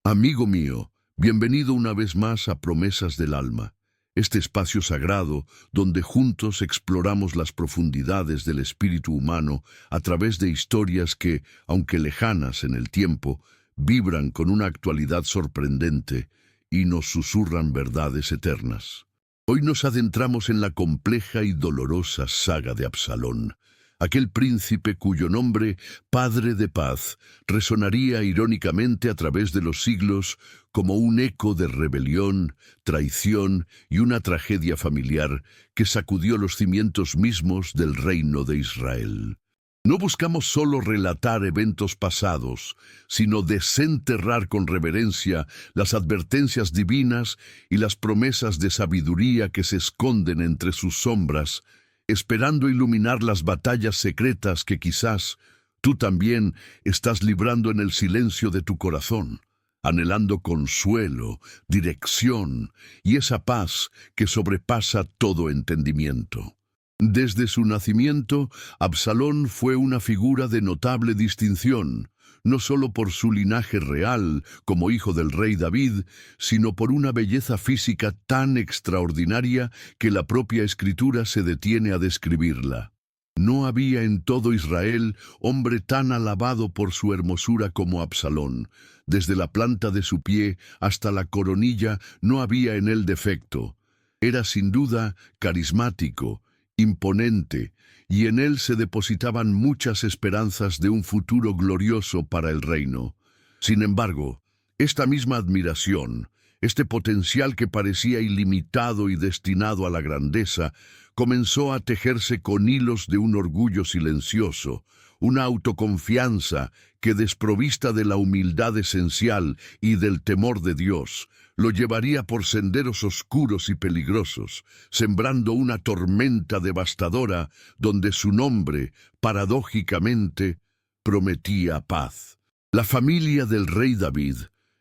Amigo mío, bienvenido una vez más a Promesas del Alma, este espacio sagrado donde juntos exploramos las profundidades del espíritu humano a través de historias que, aunque lejanas en el tiempo, vibran con una actualidad sorprendente y nos susurran verdades eternas. Hoy nos adentramos en la compleja y dolorosa saga de Absalón, aquel príncipe cuyo nombre, Padre de Paz, resonaría irónicamente a través de los siglos como un eco de rebelión, traición y una tragedia familiar que sacudió los cimientos mismos del reino de Israel. No buscamos solo relatar eventos pasados, sino desenterrar con reverencia las advertencias divinas y las promesas de sabiduría que se esconden entre sus sombras, esperando iluminar las batallas secretas que quizás tú también estás librando en el silencio de tu corazón, anhelando consuelo, dirección y esa paz que sobrepasa todo entendimiento. Desde su nacimiento, Absalón fue una figura de notable distinción, no solo por su linaje real como hijo del rey David, sino por una belleza física tan extraordinaria que la propia Escritura se detiene a describirla. No había en todo Israel hombre tan alabado por su hermosura como Absalón. Desde la planta de su pie hasta la coronilla no había en él defecto. Era sin duda carismático, imponente, y en él se depositaban muchas esperanzas de un futuro glorioso para el reino. Sin embargo, esta misma admiración, este potencial que parecía ilimitado y destinado a la grandeza, comenzó a tejerse con hilos de un orgullo silencioso, una autoconfianza que, desprovista de la humildad esencial y del temor de Dios, lo llevaría por senderos oscuros y peligrosos, sembrando una tormenta devastadora donde su nombre, paradójicamente, prometía paz. La familia del rey David,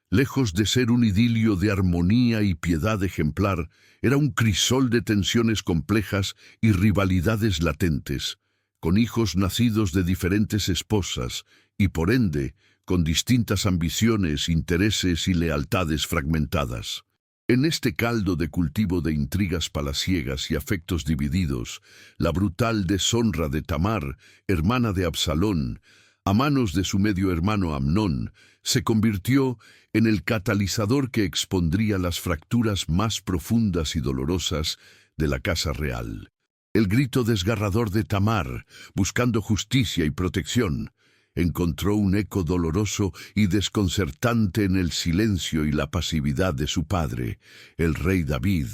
lejos de ser un idilio de armonía y piedad ejemplar, era un crisol de tensiones complejas y rivalidades latentes, con hijos nacidos de diferentes esposas y, por ende, con distintas ambiciones, intereses y lealtades fragmentadas. En este caldo de cultivo de intrigas palaciegas y afectos divididos, la brutal deshonra de Tamar, hermana de Absalón, a manos de su medio hermano Amnón, se convirtió en el catalizador que expondría las fracturas más profundas y dolorosas de la casa real. El grito desgarrador de Tamar, buscando justicia y protección, encontró un eco doloroso y desconcertante en el silencio y la pasividad de su padre, el rey David,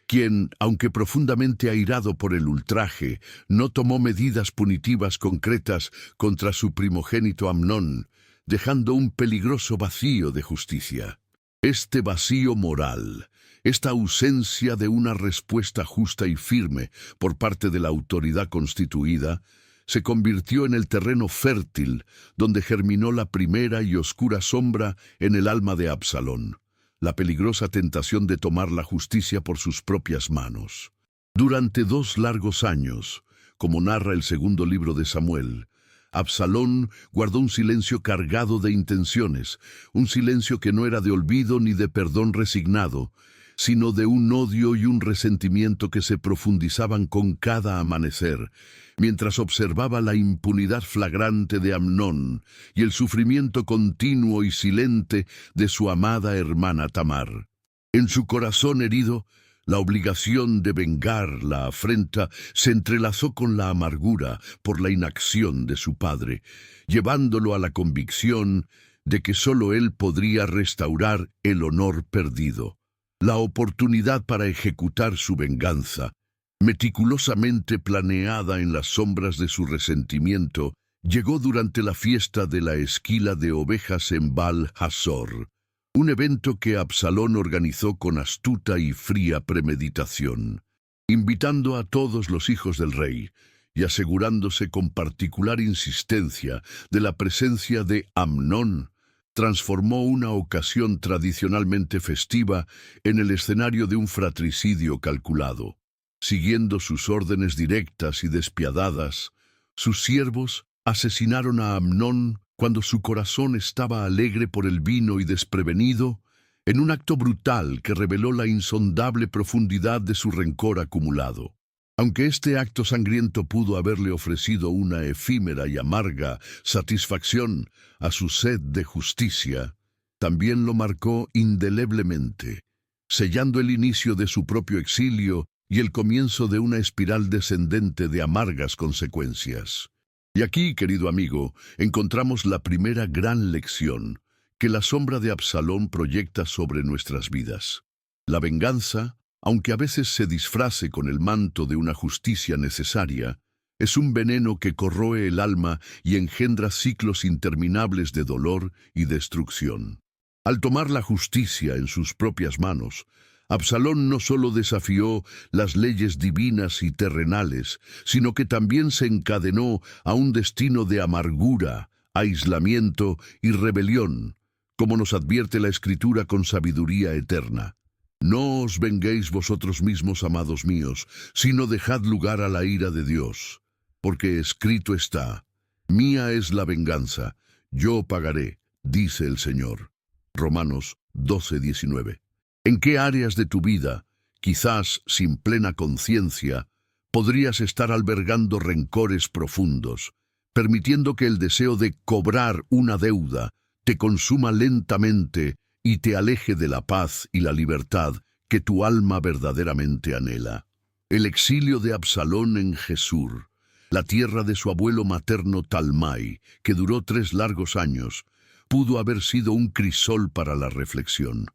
quien, aunque profundamente airado por el ultraje, no tomó medidas punitivas concretas contra su primogénito Amnón, dejando un peligroso vacío de justicia. Este vacío moral, esta ausencia de una respuesta justa y firme por parte de la autoridad constituida, se convirtió en el terreno fértil donde germinó la primera y oscura sombra en el alma de Absalón, la peligrosa tentación de tomar la justicia por sus propias manos. Durante 2 largos años, como narra el segundo libro de Samuel, Absalón guardó un silencio cargado de intenciones, un silencio que no era de olvido ni de perdón resignado, sino de un odio y un resentimiento que se profundizaban con cada amanecer, mientras observaba la impunidad flagrante de Amnón y el sufrimiento continuo y silente de su amada hermana Tamar. En su corazón herido, la obligación de vengar la afrenta se entrelazó con la amargura por la inacción de su padre, llevándolo a la convicción de que solo él podría restaurar el honor perdido. La oportunidad para ejecutar su venganza, meticulosamente planeada en las sombras de su resentimiento, llegó durante la fiesta de la esquila de ovejas en Baal Hazor, un evento que Absalón organizó con astuta y fría premeditación, invitando a todos los hijos del rey y asegurándose con particular insistencia de la presencia de Amnón. Transformó una ocasión tradicionalmente festiva en el escenario de un fratricidio calculado. Siguiendo sus órdenes directas y despiadadas, sus siervos asesinaron a Amnón cuando su corazón estaba alegre por el vino y desprevenido, en un acto brutal que reveló la insondable profundidad de su rencor acumulado. Aunque este acto sangriento pudo haberle ofrecido una efímera y amarga satisfacción a su sed de justicia, también lo marcó indeleblemente, sellando el inicio de su propio exilio y el comienzo de una espiral descendente de amargas consecuencias. Y aquí, querido amigo, encontramos la primera gran lección que la sombra de Absalón proyecta sobre nuestras vidas. La venganza, aunque a veces se disfrace con el manto de una justicia necesaria, es un veneno que corroe el alma y engendra ciclos interminables de dolor y destrucción. Al tomar la justicia en sus propias manos, Absalón no solo desafió las leyes divinas y terrenales, sino que también se encadenó a un destino de amargura, aislamiento y rebelión, como nos advierte la Escritura con sabiduría eterna. No os venguéis vosotros mismos, amados míos, sino dejad lugar a la ira de Dios, porque escrito está: mía es la venganza, yo pagaré, dice el Señor. Romanos 12:19. ¿En qué áreas de tu vida, quizás sin plena conciencia, podrías estar albergando rencores profundos, permitiendo que el deseo de cobrar una deuda te consuma lentamente y te aleje de la paz y la libertad que tu alma verdaderamente anhela? El exilio de Absalón en Gesur, la tierra de su abuelo materno Talmai, que duró 3 largos años, pudo haber sido un crisol para la reflexión,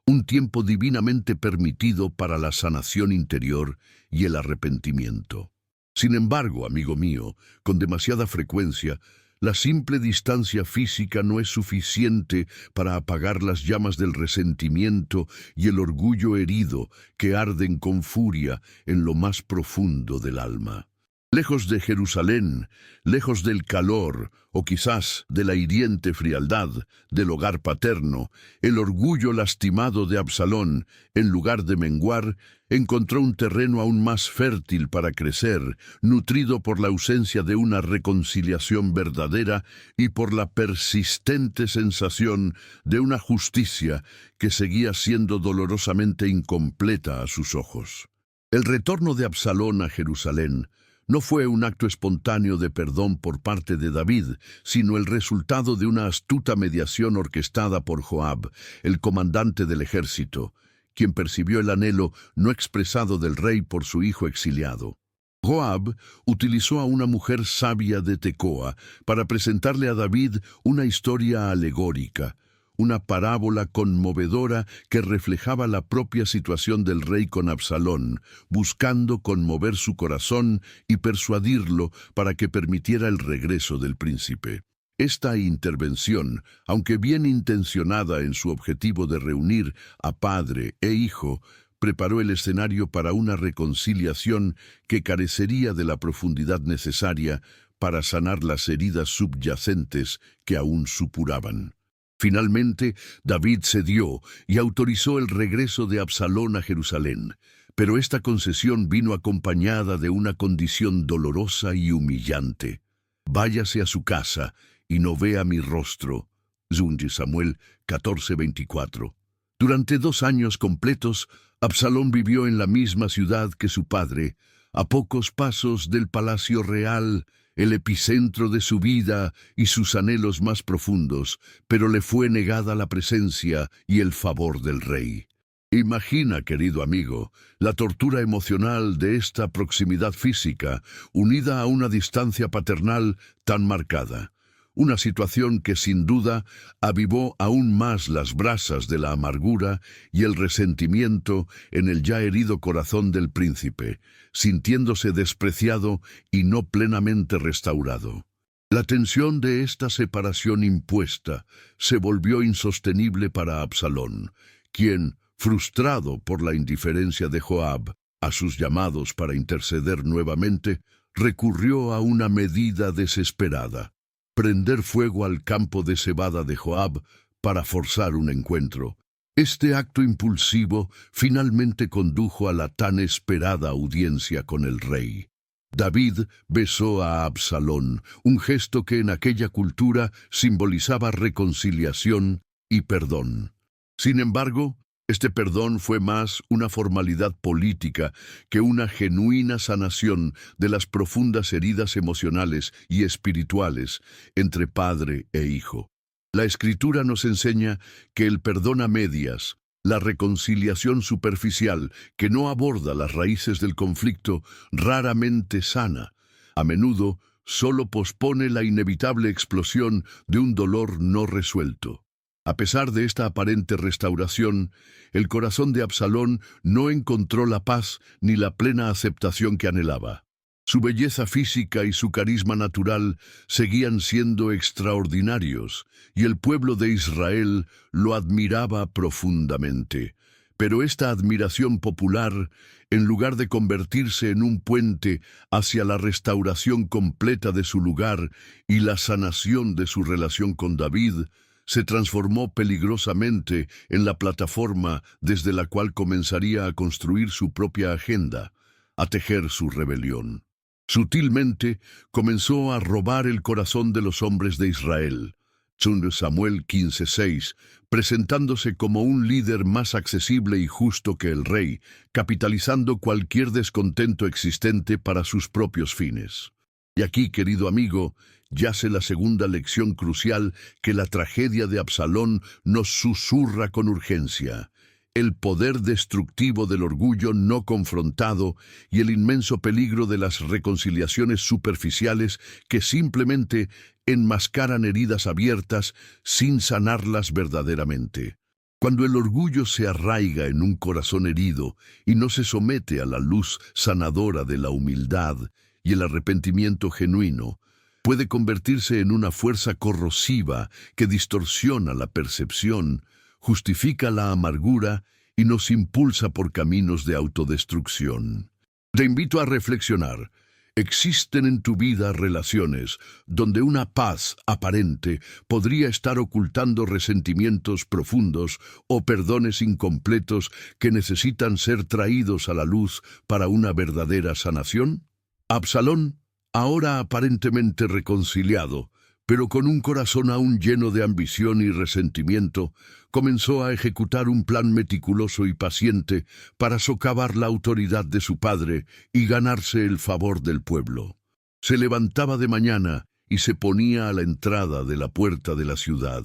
un tiempo divinamente permitido para la sanación interior y el arrepentimiento. Sin embargo, amigo mío, con demasiada frecuencia, la simple distancia física no es suficiente para apagar las llamas del resentimiento y el orgullo herido que arden con furia en lo más profundo del alma. Lejos de Jerusalén, lejos del calor o quizás de la hiriente frialdad del hogar paterno, el orgullo lastimado de Absalón, en lugar de menguar, encontró un terreno aún más fértil para crecer, nutrido por la ausencia de una reconciliación verdadera y por la persistente sensación de una justicia que seguía siendo dolorosamente incompleta a sus ojos. El retorno de Absalón a Jerusalén no fue un acto espontáneo de perdón por parte de David, sino el resultado de una astuta mediación orquestada por Joab, el comandante del ejército, quien percibió el anhelo no expresado del rey por su hijo exiliado. Joab utilizó a una mujer sabia de Tecoa para presentarle a David una historia alegórica, una parábola conmovedora que reflejaba la propia situación del rey con Absalón, buscando conmover su corazón y persuadirlo para que permitiera el regreso del príncipe. Esta intervención, aunque bien intencionada en su objetivo de reunir a padre e hijo, preparó el escenario para una reconciliación que carecería de la profundidad necesaria para sanar las heridas subyacentes que aún supuraban. Finalmente, David cedió y autorizó el regreso de Absalón a Jerusalén, pero esta concesión vino acompañada de una condición dolorosa y humillante. Váyase a su casa y no vea mi rostro. 2 Samuel 14:24. Durante 2 años completos, Absalón vivió en la misma ciudad que su padre, a pocos pasos del palacio real, el epicentro de su vida y sus anhelos más profundos, pero le fue negada la presencia y el favor del rey. Imagina, querido amigo, la tortura emocional de esta proximidad física, unida a una distancia paternal tan marcada. Una situación que sin duda avivó aún más las brasas de la amargura y el resentimiento en el ya herido corazón del príncipe, sintiéndose despreciado y no plenamente restaurado. La tensión de esta separación impuesta se volvió insostenible para Absalón, quien, frustrado por la indiferencia de Joab a sus llamados para interceder nuevamente, recurrió a una medida desesperada: prender fuego al campo de cebada de Joab para forzar un encuentro. Este acto impulsivo finalmente condujo a la tan esperada audiencia con el rey. David besó a Absalón, un gesto que en aquella cultura simbolizaba reconciliación y perdón. Sin embargo, este perdón fue más una formalidad política que una genuina sanación de las profundas heridas emocionales y espirituales entre padre e hijo. La Escritura nos enseña que el perdón a medias, la reconciliación superficial que no aborda las raíces del conflicto, raramente sana. A menudo solo pospone la inevitable explosión de un dolor no resuelto. A pesar de esta aparente restauración, el corazón de Absalón no encontró la paz ni la plena aceptación que anhelaba. Su belleza física y su carisma natural seguían siendo extraordinarios, y el pueblo de Israel lo admiraba profundamente. Pero esta admiración popular, en lugar de convertirse en un puente hacia la restauración completa de su lugar y la sanación de su relación con David, se transformó peligrosamente en la plataforma desde la cual comenzaría a construir su propia agenda, a tejer su rebelión. Sutilmente comenzó a robar el corazón de los hombres de Israel. 2 Samuel 15:6, presentándose como un líder más accesible y justo que el rey, capitalizando cualquier descontento existente para sus propios fines. Y aquí, querido amigo, yace la segunda lección crucial que la tragedia de Absalón nos susurra con urgencia: el poder destructivo del orgullo no confrontado y el inmenso peligro de las reconciliaciones superficiales que simplemente enmascaran heridas abiertas sin sanarlas verdaderamente. Cuando el orgullo se arraiga en un corazón herido y no se somete a la luz sanadora de la humildad y el arrepentimiento genuino, puede convertirse en una fuerza corrosiva que distorsiona la percepción, justifica la amargura y nos impulsa por caminos de autodestrucción. Te invito a reflexionar. ¿Existen en tu vida relaciones donde una paz aparente podría estar ocultando resentimientos profundos o perdones incompletos que necesitan ser traídos a la luz para una verdadera sanación? Absalón, ahora aparentemente reconciliado, pero con un corazón aún lleno de ambición y resentimiento, comenzó a ejecutar un plan meticuloso y paciente para socavar la autoridad de su padre y ganarse el favor del pueblo. Se levantaba de mañana y se ponía a la entrada de la puerta de la ciudad,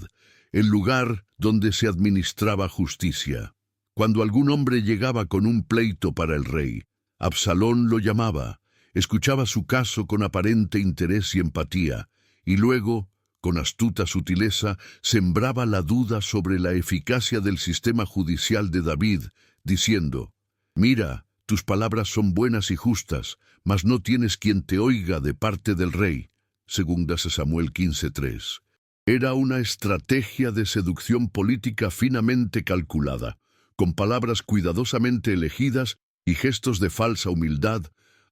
el lugar donde se administraba justicia. Cuando algún hombre llegaba con un pleito para el rey, Absalón lo llamaba, escuchaba su caso con aparente interés y empatía, y luego, con astuta sutileza, sembraba la duda sobre la eficacia del sistema judicial de David, diciendo: «Mira, tus palabras son buenas y justas, mas no tienes quien te oiga de parte del rey». 2 Samuel 15:3. Era una estrategia de seducción política finamente calculada, con palabras cuidadosamente elegidas y gestos de falsa humildad.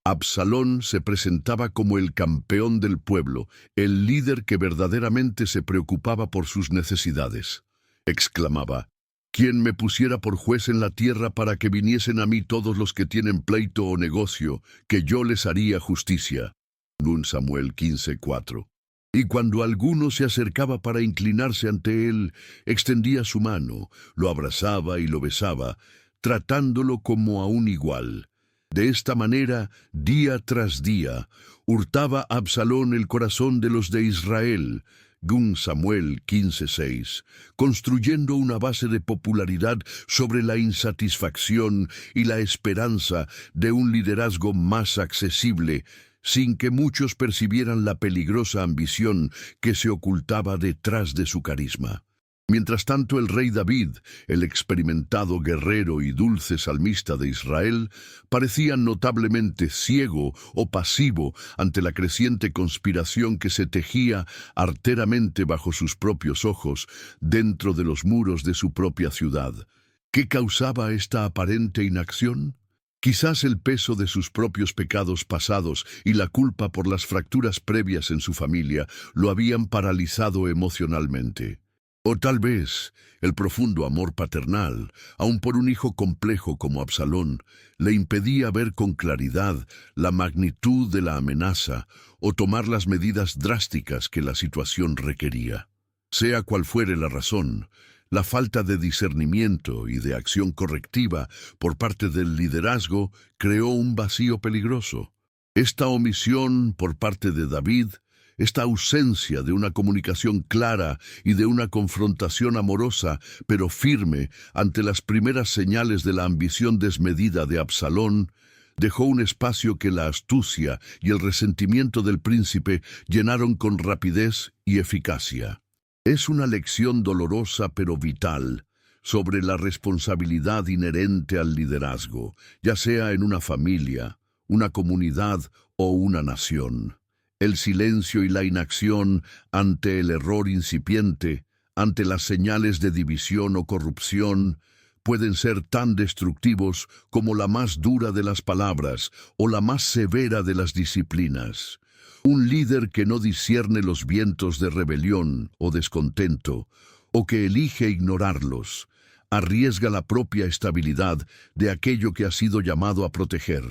Absalón se presentaba como el campeón del pueblo, el líder que verdaderamente se preocupaba por sus necesidades. Exclamaba: «¿Quién me pusiera por juez en la tierra para que viniesen a mí todos los que tienen pleito o negocio, que yo les haría justicia?» 1 Samuel 15:4. Y cuando alguno se acercaba para inclinarse ante él, extendía su mano, lo abrazaba y lo besaba, tratándolo como a un igual. De esta manera, día tras día, hurtaba Absalón el corazón de los de Israel, 2 Samuel 15:6, construyendo una base de popularidad sobre la insatisfacción y la esperanza de un liderazgo más accesible, sin que muchos percibieran la peligrosa ambición que se ocultaba detrás de su carisma. Mientras tanto, el rey David, el experimentado guerrero y dulce salmista de Israel, parecía notablemente ciego o pasivo ante la creciente conspiración que se tejía arteramente bajo sus propios ojos dentro de los muros de su propia ciudad. ¿Qué causaba esta aparente inacción? Quizás el peso de sus propios pecados pasados y la culpa por las fracturas previas en su familia lo habían paralizado emocionalmente. O tal vez el profundo amor paternal, aun por un hijo complejo como Absalón, le impedía ver con claridad la magnitud de la amenaza o tomar las medidas drásticas que la situación requería. Sea cual fuere la razón, la falta de discernimiento y de acción correctiva por parte del liderazgo creó un vacío peligroso. Esta omisión por parte de David, esta ausencia de una comunicación clara y de una confrontación amorosa pero firme ante las primeras señales de la ambición desmedida de Absalón, dejó un espacio que la astucia y el resentimiento del príncipe llenaron con rapidez y eficacia. Es una lección dolorosa pero vital sobre la responsabilidad inherente al liderazgo, ya sea en una familia, una comunidad o una nación. El silencio y la inacción ante el error incipiente, ante las señales de división o corrupción, pueden ser tan destructivos como la más dura de las palabras o la más severa de las disciplinas. Un líder que no discierne los vientos de rebelión o descontento, o que elige ignorarlos, arriesga la propia estabilidad de aquello que ha sido llamado a proteger.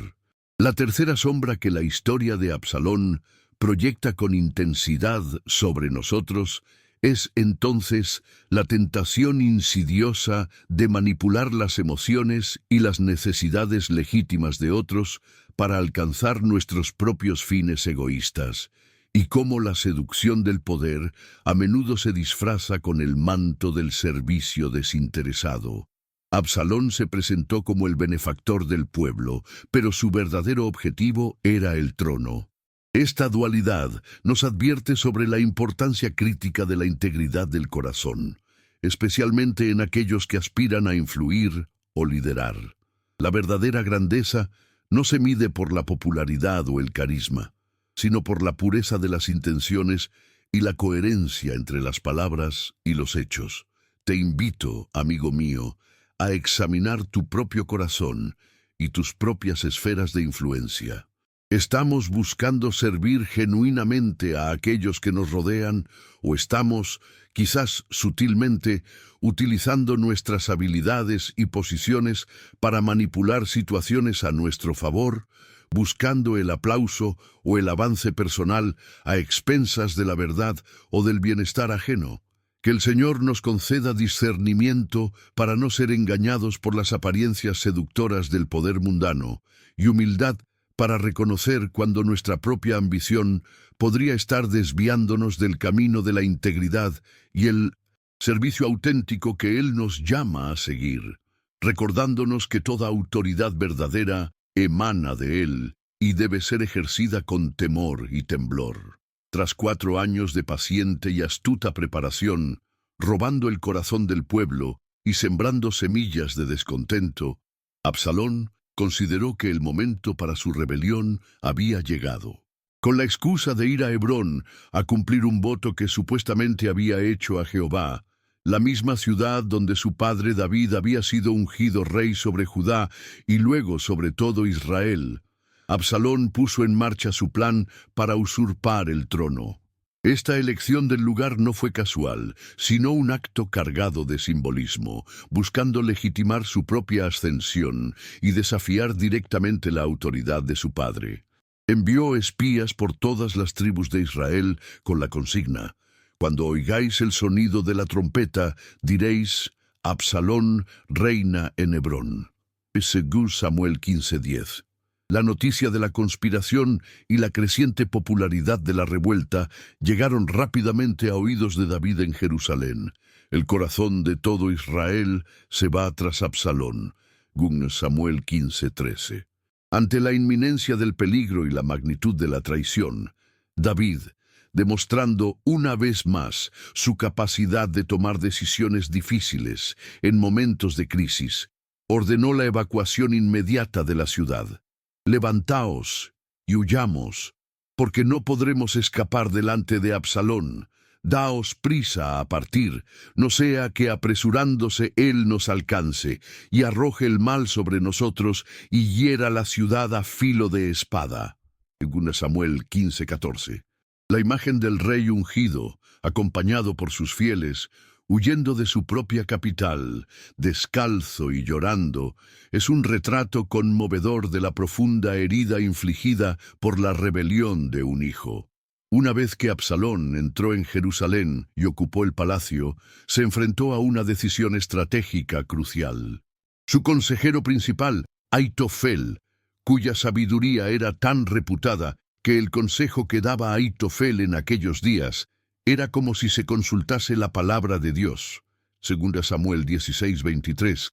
La tercera sombra que la historia de Absalón proyecta con intensidad sobre nosotros es entonces la tentación insidiosa de manipular las emociones y las necesidades legítimas de otros para alcanzar nuestros propios fines egoístas, y cómo la seducción del poder a menudo se disfraza con el manto del servicio desinteresado. Absalón se presentó como el benefactor del pueblo, pero su verdadero objetivo era el trono. Esta dualidad nos advierte sobre la importancia crítica de la integridad del corazón, especialmente en aquellos que aspiran a influir o liderar. La verdadera grandeza no se mide por la popularidad o el carisma, sino por la pureza de las intenciones y la coherencia entre las palabras y los hechos. Te invito, amigo mío, a examinar tu propio corazón y tus propias esferas de influencia. ¿Estamos buscando servir genuinamente a aquellos que nos rodean o estamos, quizás sutilmente, utilizando nuestras habilidades y posiciones para manipular situaciones a nuestro favor, buscando el aplauso o el avance personal a expensas de la verdad o del bienestar ajeno? Que el Señor nos conceda discernimiento para no ser engañados por las apariencias seductoras del poder mundano y humildad para reconocer cuando nuestra propia ambición podría estar desviándonos del camino de la integridad y el servicio auténtico que Él nos llama a seguir, recordándonos que toda autoridad verdadera emana de Él y debe ser ejercida con temor y temblor. Tras 4 años de paciente y astuta preparación, robando el corazón del pueblo y sembrando semillas de descontento, Absalón consideró que el momento para su rebelión había llegado. Con la excusa de ir a Hebrón a cumplir un voto que supuestamente había hecho a Jehová, la misma ciudad donde su padre David había sido ungido rey sobre Judá y luego sobre todo Israel, Absalón puso en marcha su plan para usurpar el trono. Esta elección del lugar no fue casual, sino un acto cargado de simbolismo, buscando legitimar su propia ascensión y desafiar directamente la autoridad de su padre. Envió espías por todas las tribus de Israel con la consigna: cuando oigáis el sonido de la trompeta, diréis: Absalón reina en Hebrón. Según Samuel 15:10. La noticia de la conspiración y la creciente popularidad de la revuelta llegaron rápidamente a oídos de David en Jerusalén. El corazón de todo Israel se va tras Absalón. Según Samuel 15:13. Ante la inminencia del peligro y la magnitud de la traición, David, demostrando una vez más su capacidad de tomar decisiones difíciles en momentos de crisis, ordenó la evacuación inmediata de la ciudad. Levantaos y huyamos, porque no podremos escapar delante de Absalón. Daos prisa a partir, no sea que apresurándose él nos alcance y arroje el mal sobre nosotros y hiera la ciudad a filo de espada. Según Samuel 15:14. La imagen del rey ungido, acompañado por sus fieles, huyendo de su propia capital, descalzo y llorando, es un retrato conmovedor de la profunda herida infligida por la rebelión de un hijo. Una vez que Absalón entró en Jerusalén y ocupó el palacio, se enfrentó a una decisión estratégica crucial. Su consejero principal, Aitofel, cuya sabiduría era tan reputada que el consejo que daba Aitofel en aquellos días era como si se consultase la palabra de Dios. 2 Samuel 16:23,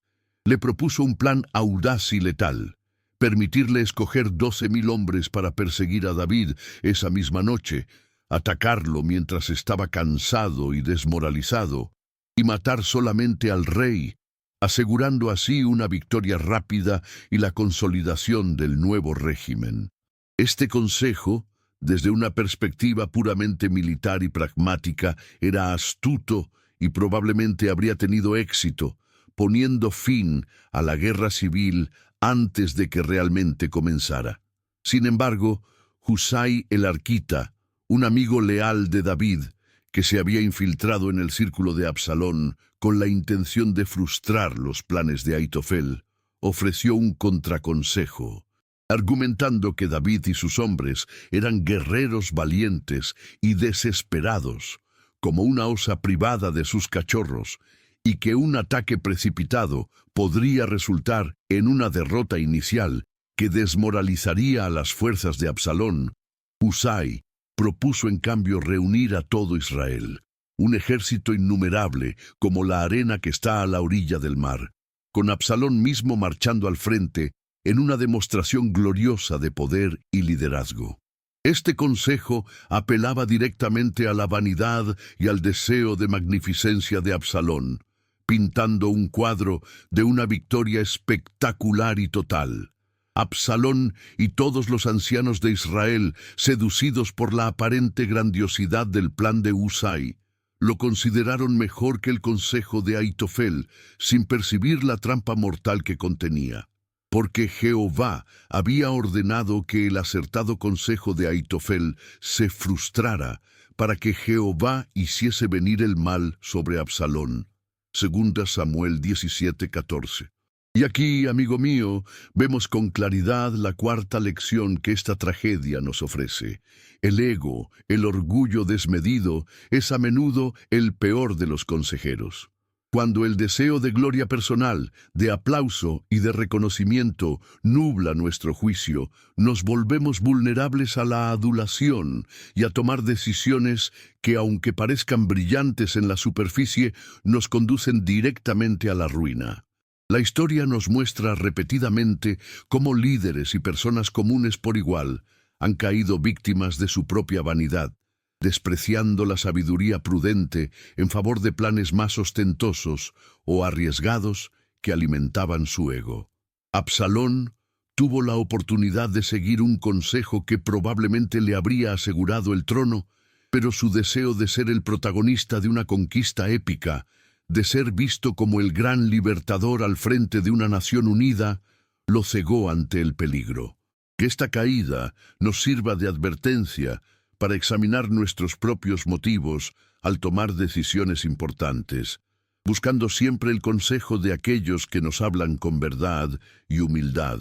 le propuso un plan audaz y letal: permitirle escoger 12,000 hombres para perseguir a David esa misma noche, atacarlo mientras estaba cansado y desmoralizado, y matar solamente al rey, asegurando así una victoria rápida y la consolidación del nuevo régimen. Este consejo, desde una perspectiva puramente militar y pragmática, era astuto y probablemente habría tenido éxito, poniendo fin a la guerra civil antes de que realmente comenzara. Sin embargo, Husai el arquita, un amigo leal de David, que se había infiltrado en el círculo de Absalón con la intención de frustrar los planes de Aitofel, ofreció un contraconsejo, argumentando que David y sus hombres eran guerreros valientes y desesperados, como una osa privada de sus cachorros, y que un ataque precipitado podría resultar en una derrota inicial que desmoralizaría a las fuerzas de Absalón. Husai propuso en cambio reunir a todo Israel, un ejército innumerable como la arena que está a la orilla del mar, con Absalón mismo marchando al frente en una demostración gloriosa de poder y liderazgo. Este consejo apelaba directamente a la vanidad y al deseo de magnificencia de Absalón, pintando un cuadro de una victoria espectacular y total. Absalón y todos los ancianos de Israel, seducidos por la aparente grandiosidad del plan de Husai, lo consideraron mejor que el consejo de Aitofel, sin percibir la trampa mortal que contenía. Porque Jehová había ordenado que el acertado consejo de Aitofel se frustrara, para que Jehová hiciese venir el mal sobre Absalón. 2 Samuel 17:14. Y aquí, amigo mío, vemos con claridad la cuarta lección que esta tragedia nos ofrece. El ego, el orgullo desmedido, es a menudo el peor de los consejeros. Cuando el deseo de gloria personal, de aplauso y de reconocimiento nubla nuestro juicio, nos volvemos vulnerables a la adulación y a tomar decisiones que, aunque parezcan brillantes en la superficie, nos conducen directamente a la ruina. La historia nos muestra repetidamente cómo líderes y personas comunes por igual han caído víctimas de su propia vanidad, despreciando la sabiduría prudente en favor de planes más ostentosos o arriesgados que alimentaban su ego. Absalón tuvo la oportunidad de seguir un consejo que probablemente le habría asegurado el trono, pero su deseo de ser el protagonista de una conquista épica, de ser visto como el gran libertador al frente de una nación unida, lo cegó ante el peligro. Que esta caída nos sirva de advertencia para examinar nuestros propios motivos al tomar decisiones importantes, buscando siempre el consejo de aquellos que nos hablan con verdad y humildad,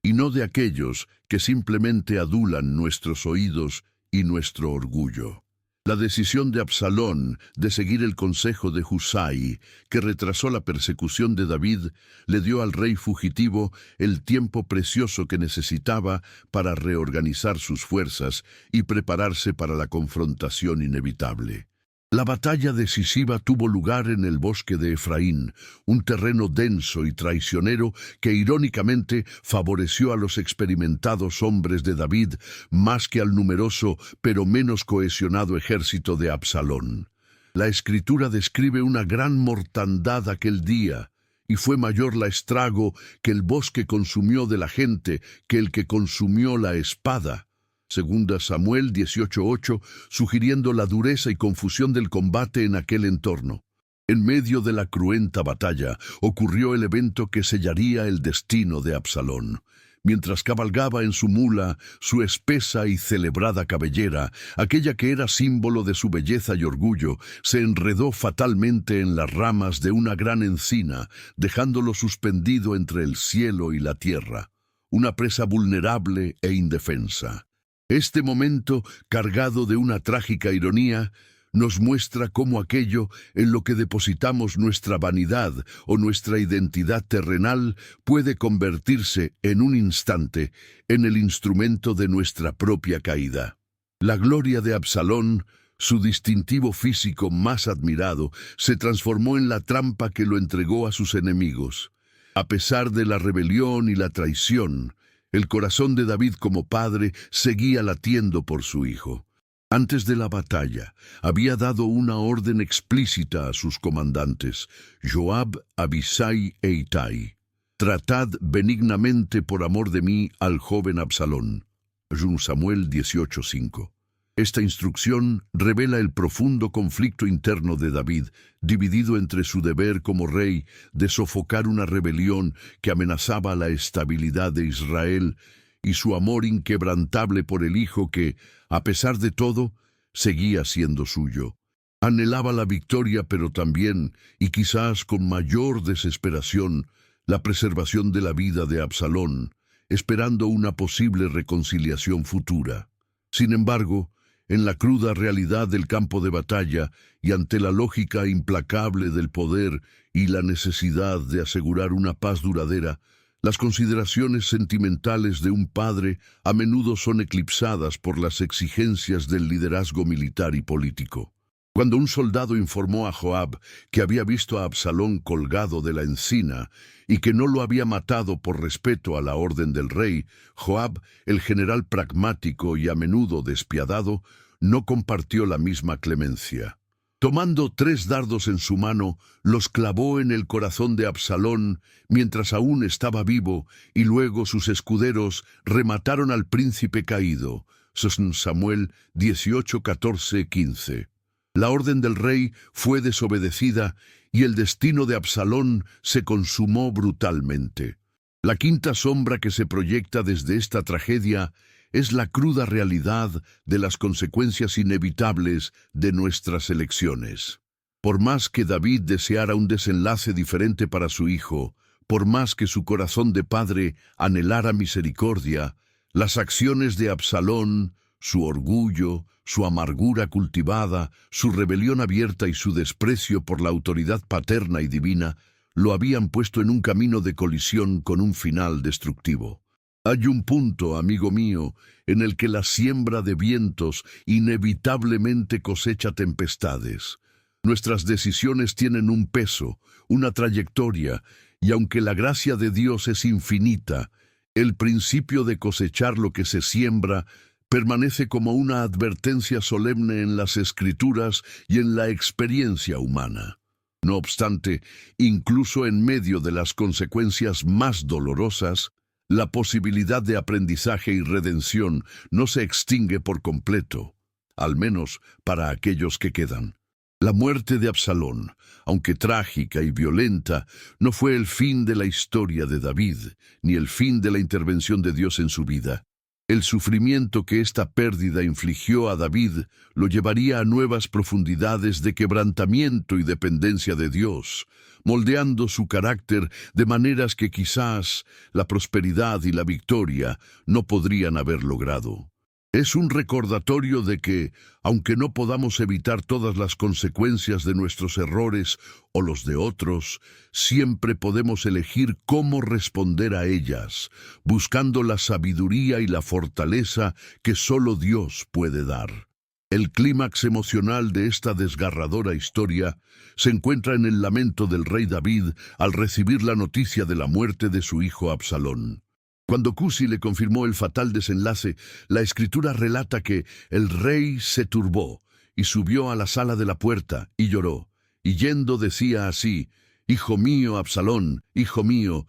y no de aquellos que simplemente adulan nuestros oídos y nuestro orgullo. La decisión de Absalón de seguir el consejo de Husai, que retrasó la persecución de David, le dio al rey fugitivo el tiempo precioso que necesitaba para reorganizar sus fuerzas y prepararse para la confrontación inevitable. La batalla decisiva tuvo lugar en el bosque de Efraín, un terreno denso y traicionero que irónicamente favoreció a los experimentados hombres de David más que al numeroso pero menos cohesionado ejército de Absalón. La Escritura describe una gran mortandad aquel día, y fue mayor la estrago que el bosque consumió de la gente que el que consumió la espada. 2 Samuel 18:8, sugiriendo la dureza y confusión del combate en aquel entorno. En medio de la cruenta batalla ocurrió el evento que sellaría el destino de Absalón. Mientras cabalgaba en su mula, su espesa y celebrada cabellera, aquella que era símbolo de su belleza y orgullo, se enredó fatalmente en las ramas de una gran encina, dejándolo suspendido entre el cielo y la tierra, una presa vulnerable e indefensa. Este momento, cargado de una trágica ironía, nos muestra cómo aquello en lo que depositamos nuestra vanidad o nuestra identidad terrenal puede convertirse en un instante en el instrumento de nuestra propia caída. La gloria de Absalón, su distintivo físico más admirado, se transformó en la trampa que lo entregó a sus enemigos. A pesar de la rebelión y la traición, el corazón de David como padre seguía latiendo por su hijo. Antes de la batalla, había dado una orden explícita a sus comandantes, Joab, Abisai e Itai. Tratad benignamente por amor de mí al joven Absalón. 1 Samuel 18:5. Esta instrucción revela el profundo conflicto interno de David, dividido entre su deber como rey de sofocar una rebelión que amenazaba la estabilidad de Israel y su amor inquebrantable por el hijo que, a pesar de todo, seguía siendo suyo. Anhelaba la victoria, pero también, y quizás con mayor desesperación, la preservación de la vida de Absalón, esperando una posible reconciliación futura. Sin embargo, en la cruda realidad del campo de batalla y ante la lógica implacable del poder y la necesidad de asegurar una paz duradera, las consideraciones sentimentales de un padre a menudo son eclipsadas por las exigencias del liderazgo militar y político. Cuando un soldado informó a Joab que había visto a Absalón colgado de la encina y que no lo había matado por respeto a la orden del rey, Joab, el general pragmático y a menudo despiadado, no compartió la misma clemencia. Tomando 3 dardos en su mano, los clavó en el corazón de Absalón mientras aún estaba vivo, y luego sus escuderos remataron al príncipe caído. Samuel 18, 14, 15. La orden del rey fue desobedecida y el destino de Absalón se consumó brutalmente. La quinta sombra que se proyecta desde esta tragedia es la cruda realidad de las consecuencias inevitables de nuestras elecciones. Por más que David deseara un desenlace diferente para su hijo, por más que su corazón de padre anhelara misericordia, las acciones de Absalón, su orgullo, su amargura cultivada, su rebelión abierta y su desprecio por la autoridad paterna y divina, lo habían puesto en un camino de colisión con un final destructivo. Hay un punto, amigo mío, en el que la siembra de vientos inevitablemente cosecha tempestades. Nuestras decisiones tienen un peso, una trayectoria, y aunque la gracia de Dios es infinita, el principio de cosechar lo que se siembra permanece como una advertencia solemne en las Escrituras y en la experiencia humana. No obstante, incluso en medio de las consecuencias más dolorosas, la posibilidad de aprendizaje y redención no se extingue por completo, al menos para aquellos que quedan. La muerte de Absalón, aunque trágica y violenta, no fue el fin de la historia de David, ni el fin de la intervención de Dios en su vida. El sufrimiento que esta pérdida infligió a David lo llevaría a nuevas profundidades de quebrantamiento y dependencia de Dios, moldeando su carácter de maneras que quizás la prosperidad y la victoria no podrían haber logrado. Es un recordatorio de que, aunque no podamos evitar todas las consecuencias de nuestros errores o los de otros, siempre podemos elegir cómo responder a ellas, buscando la sabiduría y la fortaleza que solo Dios puede dar. El clímax emocional de esta desgarradora historia se encuentra en el lamento del rey David al recibir la noticia de la muerte de su hijo Absalón. Cuando Cusi le confirmó el fatal desenlace, la escritura relata que el rey se turbó y subió a la sala de la puerta y lloró, y yendo decía así: «Hijo mío, Absalón, hijo mío,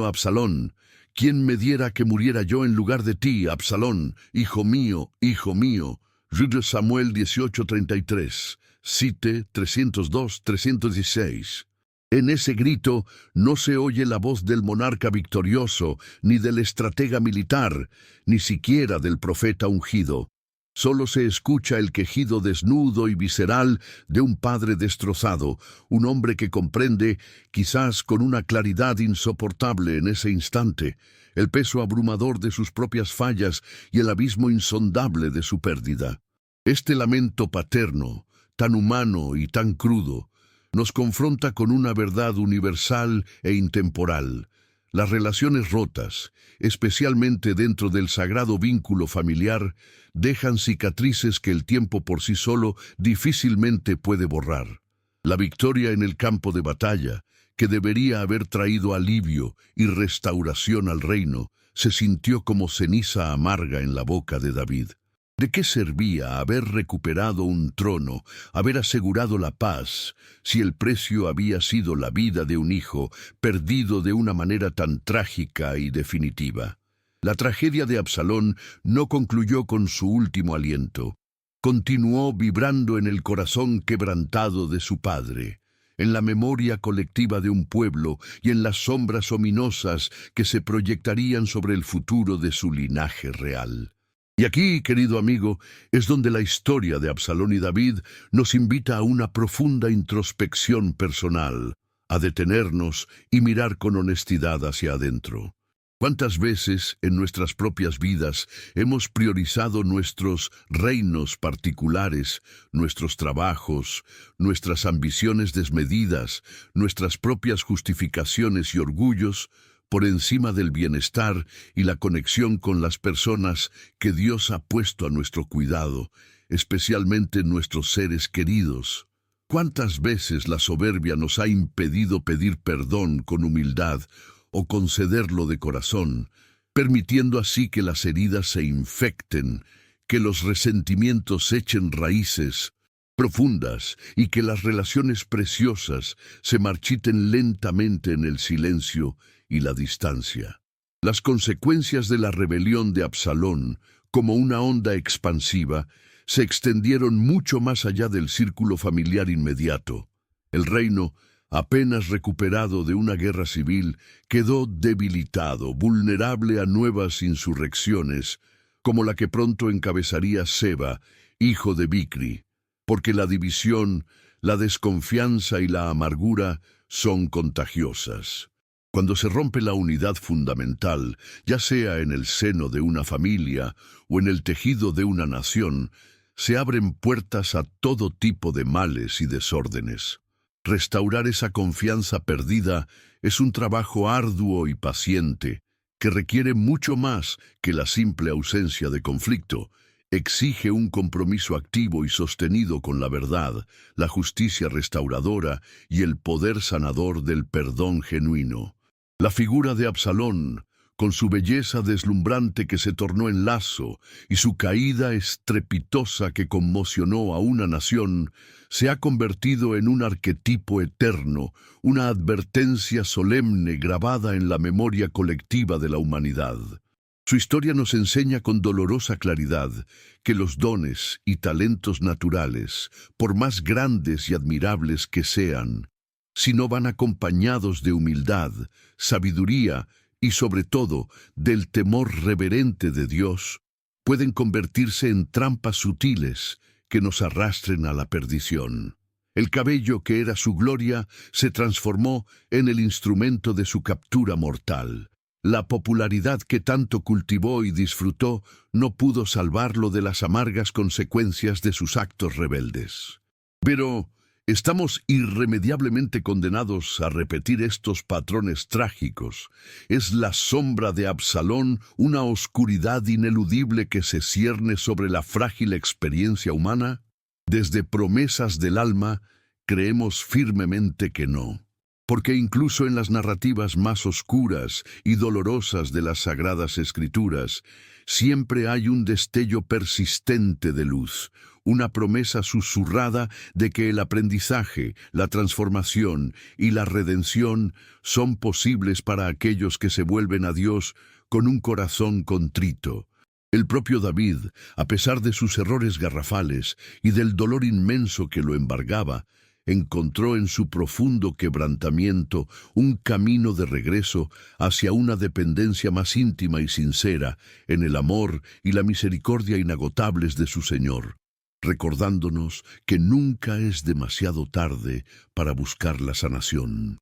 Absalón, ¿quién me diera que muriera yo en lugar de ti, Absalón, hijo mío, hijo mío?» 2 Samuel 18:33, cite 302-316. En ese grito no se oye la voz del monarca victorioso, ni del estratega militar, ni siquiera del profeta ungido. Solo se escucha el quejido desnudo y visceral de un padre destrozado, un hombre que comprende, quizás con una claridad insoportable en ese instante, el peso abrumador de sus propias fallas y el abismo insondable de su pérdida. Este lamento paterno, tan humano y tan crudo, nos confronta con una verdad universal e intemporal. Las relaciones rotas, especialmente dentro del sagrado vínculo familiar, dejan cicatrices que el tiempo por sí solo difícilmente puede borrar. La victoria en el campo de batalla, que debería haber traído alivio y restauración al reino, se sintió como ceniza amarga en la boca de David. ¿De qué servía haber recuperado un trono, haber asegurado la paz, si el precio había sido la vida de un hijo, perdido de una manera tan trágica y definitiva? La tragedia de Absalón no concluyó con su último aliento. Continuó vibrando en el corazón quebrantado de su padre, en la memoria colectiva de un pueblo y en las sombras ominosas que se proyectarían sobre el futuro de su linaje real. Y aquí, querido amigo, es donde la historia de Absalón y David nos invita a una profunda introspección personal, a detenernos y mirar con honestidad hacia adentro. ¿Cuántas veces en nuestras propias vidas hemos priorizado nuestros reinos particulares, nuestros trabajos, nuestras ambiciones desmedidas, nuestras propias justificaciones y orgullos, por encima del bienestar y la conexión con las personas que Dios ha puesto a nuestro cuidado, especialmente nuestros seres queridos? ¿Cuántas veces la soberbia nos ha impedido pedir perdón con humildad o concederlo de corazón, permitiendo así que las heridas se infecten, que los resentimientos echen raíces profundas y que las relaciones preciosas se marchiten lentamente en el silencio y la distancia? Las consecuencias de la rebelión de Absalón, como una onda expansiva, se extendieron mucho más allá del círculo familiar inmediato. El reino, apenas recuperado de una guerra civil, quedó debilitado, vulnerable a nuevas insurrecciones, como la que pronto encabezaría Seba, hijo de Bicri, porque la división, la desconfianza y la amargura son contagiosas. Cuando se rompe la unidad fundamental, ya sea en el seno de una familia o en el tejido de una nación, se abren puertas a todo tipo de males y desórdenes. Restaurar esa confianza perdida es un trabajo arduo y paciente, que requiere mucho más que la simple ausencia de conflicto. Exige un compromiso activo y sostenido con la verdad, la justicia restauradora y el poder sanador del perdón genuino. La figura de Absalón, con su belleza deslumbrante que se tornó en lazo y su caída estrepitosa que conmocionó a una nación, se ha convertido en un arquetipo eterno, una advertencia solemne grabada en la memoria colectiva de la humanidad. Su historia nos enseña con dolorosa claridad que los dones y talentos naturales, por más grandes y admirables que sean, si no van acompañados de humildad, sabiduría y sobre todo del temor reverente de Dios, pueden convertirse en trampas sutiles que nos arrastren a la perdición. El cabello que era su gloria se transformó en el instrumento de su captura mortal. La popularidad que tanto cultivó y disfrutó no pudo salvarlo de las amargas consecuencias de sus actos rebeldes. Pero estamos irremediablemente condenados a repetir estos patrones trágicos. Es la sombra de Absalón, una oscuridad ineludible que se cierne sobre la frágil experiencia humana. Desde Promesas del Alma, creemos firmemente que no. Porque incluso en las narrativas más oscuras y dolorosas de las Sagradas Escrituras, siempre hay un destello persistente de luz, una promesa susurrada de que el aprendizaje, la transformación y la redención son posibles para aquellos que se vuelven a Dios con un corazón contrito. El propio David, a pesar de sus errores garrafales y del dolor inmenso que lo embargaba, encontró en su profundo quebrantamiento un camino de regreso hacia una dependencia más íntima y sincera en el amor y la misericordia inagotables de su Señor, recordándonos que nunca es demasiado tarde para buscar la sanación.